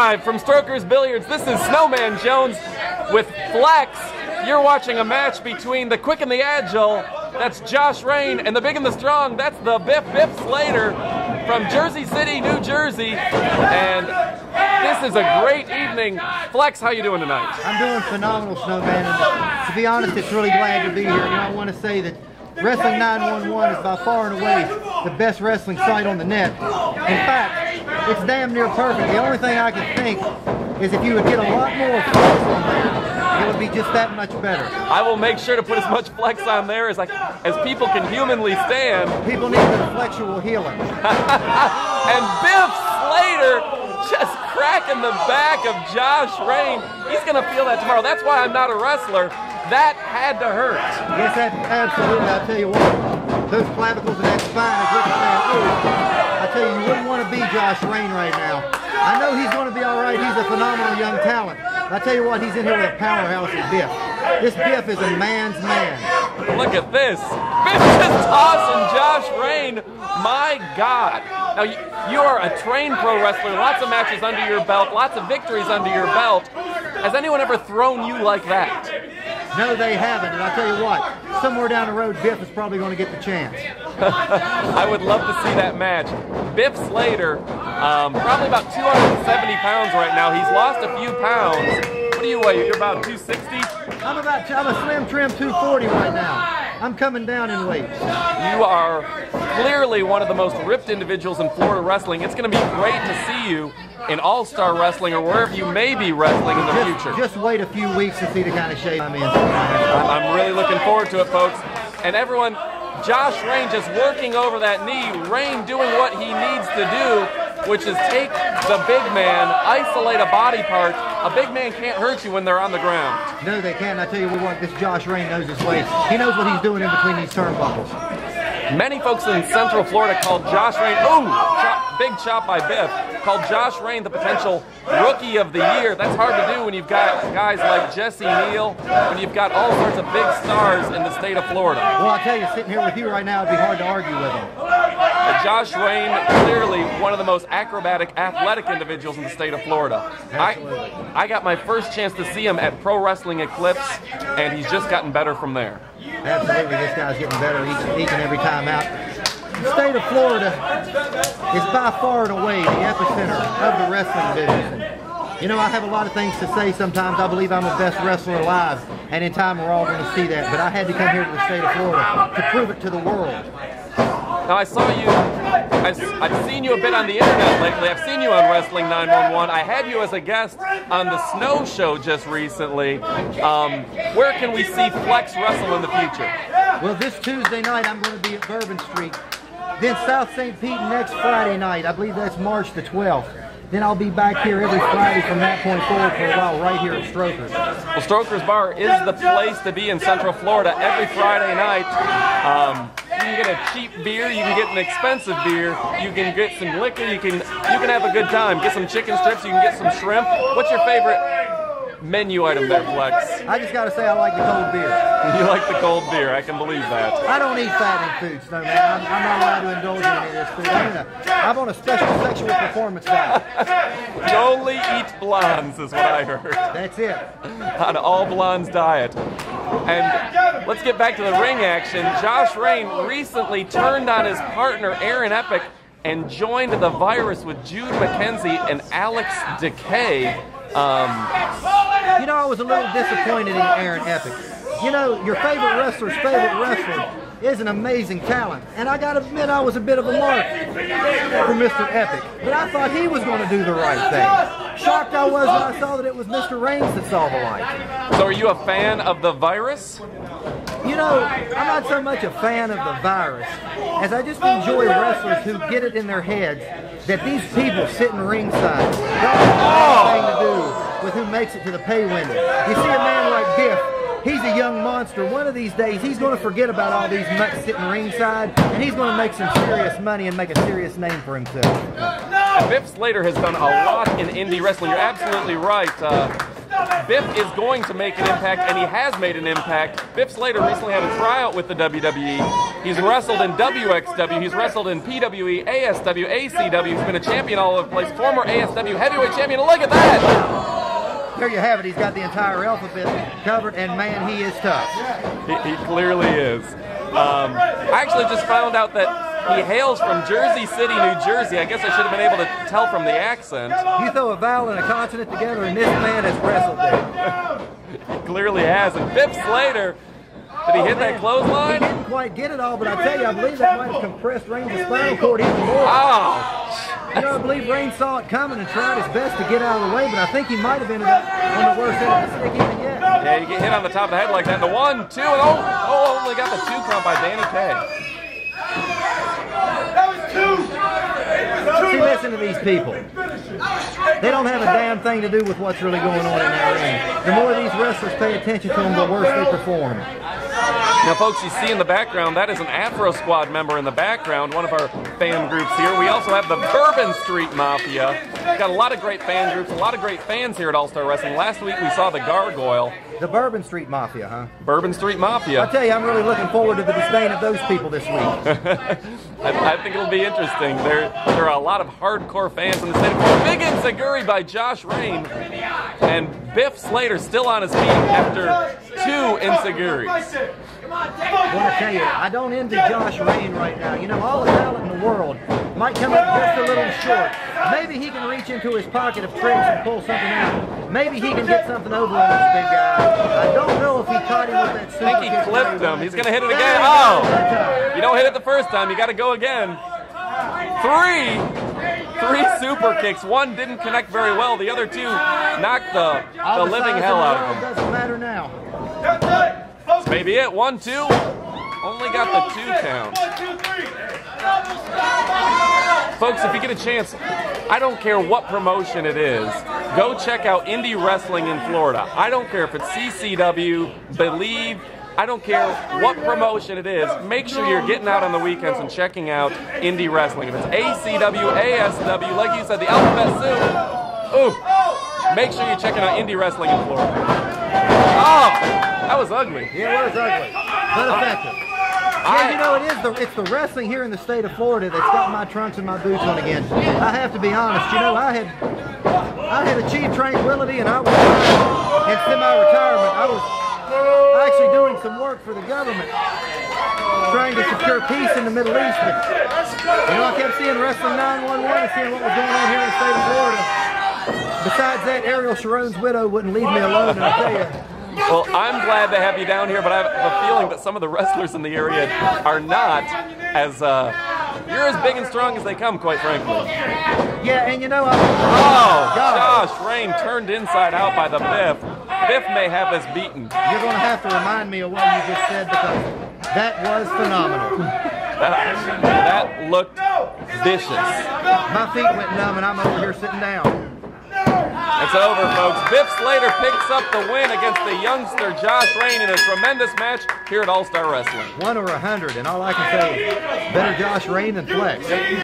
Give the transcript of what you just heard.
Live from Strokers Billiards, this is SnowMan Jones with Flexx. You're watching a match between the quick and the agile, that's Josh Rayne, and the big and the strong, that's the Biff Slater from Jersey City, New Jersey. And this is a great evening. Flexx, how you doing tonight? I'm doing phenomenal, SnowMan. And to be honest, it's really glad to be here. You know, I want to say that Wrestling 911 is by far and away the best wrestling site on the net. In fact, it's damn near perfect. The only thing I can think is if you would get a lot more Flexx on there, it would be just that much better. I will make sure to put as much Flexx on there as people can humanly stand. People need the flexual healing. And Biff Slater just cracking the back of Josh Rayne. He's going to feel that tomorrow. That's why I'm not a wrestler. That had to hurt. Yes, absolutely. I'll tell you what, those clavicles and that spine is looking bad. I tell you, you wouldn't want to be Josh Rayne right now. I know he's going to be all right. He's a phenomenal young talent. I tell you what, he's in here with a powerhouse at Biff. This Biff is a man's man. Look at this. Biff just tossing Josh Rayne. My God. Now, you are a trained pro wrestler. Lots of matches under your belt. Lots of victories under your belt. Has anyone ever thrown you like that? No, they haven't. And I'll tell you what, somewhere down the road, Biff is probably going to get the chance. I would love to see that match. Biff Slater, probably about 270 pounds right now. He's lost a few pounds. What do you weigh? You're about 260? I'm a slim trim 240 right now. I'm coming down in weight. You are clearly one of the most ripped individuals in Florida wrestling. It's going to be great to see you in All-Star Wrestling or wherever you may be wrestling in the future. Just wait a few weeks to see the kind of shape I'm in. I'm really looking forward to it, folks. And everyone, Josh Rayne just working over that knee. Rayne doing what he needs to do, which is take the big man, isolate a body part. A big man can't hurt you when they're on the ground. No, they can't. I tell you what, this Josh Rayne knows his ways. He knows what he's doing in between these turnbuckles. Many folks in Central Florida called Josh Rayne, big chop by Biff, called Josh Rayne the potential Rookie of the Year. That's hard to do when you've got guys like Jesse Neal, when you've got all sorts of big stars in the state of Florida. Well, I'll tell you, sitting here with you right now, it'd be hard to argue with him. Josh Rayne, clearly one of the most acrobatic, athletic individuals in the state of Florida. Absolutely. I got my first chance to see him at Pro Wrestling Eclipse, and he's just gotten better from there. Absolutely, this guy's getting better each and every time out. The state of Florida is by far and away the epicenter of the wrestling business. You know, I have a lot of things to say sometimes. I believe I'm the best wrestler alive, and in time we're all going to see that. But I had to come here to the state of Florida to prove it to the world. Now, I saw you, I've seen you a bit on the internet lately. I've seen you on Wrestling 911. I had you as a guest on the Snow Show just recently. Where can we see Flexx wrestle in the future? Well, this Tuesday night I'm going to be at Bourbon Street. Then South St. Pete next Friday night. I believe that's March the 12th. Then I'll be back here every Friday from that point forward for a while, right here at Strokers. Well, Strokers Bar is the place to be in Central Florida every Friday night. You can get a cheap beer, you can get an expensive beer, you can get some liquor, you can have a good time. Get some chicken strips, you can get some shrimp. What's your favorite menu item there, Flexx? I just got to say I like the cold beer. You like the cold beer, I can believe that. I don't eat fattening foods, no, man. I'm not allowed to indulge in any of this food. I'm on a special sexual performance diet. You only eat blondes is what I heard. That's it. On an all blondes diet. And let's get back to the ring action. Josh Rayne recently turned on his partner Aaron Epic and joined the Virus with Jude McKenzie and Alex Decay. You know, I was a little disappointed in Aaron Epic. You know, your favorite wrestler's favorite wrestler is an amazing talent. And I gotta admit, I was a bit of a mark for Mr. Epic. But I thought he was going to do the right thing. Shocked I was when I saw that it was Mr. Reigns that saw the light. So are you a fan of the Virus? You know, I'm not so much a fan of the Virus as I just enjoy wrestlers who get it in their heads that these people sitting ringside don't have anything to do with who makes it to the pay window. You see a man like Biff, he's a young monster. One of these days, he's going to forget about all these mutts sitting ringside, and he's going to make some serious money and make a serious name for himself. Biff Slater has done a lot in indie wrestling. You're absolutely right. Biff is going to make an impact, and he has made an impact. Biff Slater recently had a tryout with the WWE. He's wrestled in WXW, he's wrestled in PWE, ASW, ACW, he's been a champion all over the place, former ASW heavyweight champion. Look at that! There you have it. He's got the entire alphabet covered, and man, he is tough. He clearly is. I actually just found out that he hails from Jersey City, New Jersey. I guess I should have been able to tell from the accent. You throw a vowel and a consonant together, and this man has wrestled there. He clearly has. And Biff Slater, did he hit that clothesline? He didn't quite get it all, but I tell you, I believe that might have compressed Rayne's spinal cord even more. Oh! You know, I believe Rayne saw it coming and tried his best to get out of the way, but I think he might have ended up on the worst end of the stick even yet. Yeah, you get hit on the top of the head like that. The 1, 2, and only got the 2 count by Danny Kaye. See, listen to these people. They don't have a damn thing to do with what's really going on in that ring. The more these wrestlers pay attention to them, the worse they perform. Now, folks, you see in the background, that is an Afro Squad member in the background, one of our fan groups here. We also have the Bourbon Street Mafia. We've got a lot of great fan groups, a lot of great fans here at All-Star Wrestling. Last week, we saw the Gargoyle. The Bourbon Street Mafia, huh? Bourbon Street Mafia. I tell you, I'm really looking forward to the disdain of those people this week. I think it'll be interesting. There are a lot of hardcore fans in the state of Florida. Big Inseguri by Josh Rayne. And Biff Slater still on his feet after 2 Inseguris. I want to tell you, I don't envy Josh Rayne right now. You know, all the talent in the world might come up just a little short. Maybe he can reach into his pocket of tricks and pull something out. Maybe he can get something over on this big guy. I don't know if he caught him with that super I think he clipped him. He's going to hit it again. Oh! You don't hit it the first time. You got to go again. 3 super kicks. One didn't connect very well. The other 2 knocked the living hell out of him. Doesn't matter now. This may be it. 1, 2. Only got the 2 count. Folks, if you get a chance, I don't care what promotion it is, go check out indie wrestling in Florida. I don't care if it's CCW, Believe, I don't care what promotion it is. Make sure you're getting out on the weekends and checking out indie wrestling. If it's ACW, ASW, like you said, the alphabet soup, make sure you're checking out indie wrestling in Florida. Oh, that was ugly. It was ugly, but effective. Yeah, you know, it's the wrestling here in the state of Florida that's got my trunks and my boots on again. I have to be honest, you know, I had achieved tranquility and I was in semi-retirement. I was actually doing some work for the government, trying to secure peace in the Middle East. But, you know, I kept seeing Wrestling 911 and seeing what was going on here in the state of Florida. Besides that, Ariel Sharon's widow wouldn't leave me alone, and I tell you. Well, I'm glad to have you down here, but I have a feeling that some of the wrestlers in the area are not as, you're as big and strong as they come, quite frankly. Yeah, and you know, Josh Rayne turned inside out by the Biff. Biff may have us beaten. You're going to have to remind me of what you just said, because that was phenomenal. That looked vicious. My feet went numb, and I'm over here sitting down. It's over, folks. Biff Slater picks up the win against the youngster Josh Rayne in a tremendous match here at All-Star Wrestling. 1 or 100, and all I can say is better Josh Rayne than Flexx.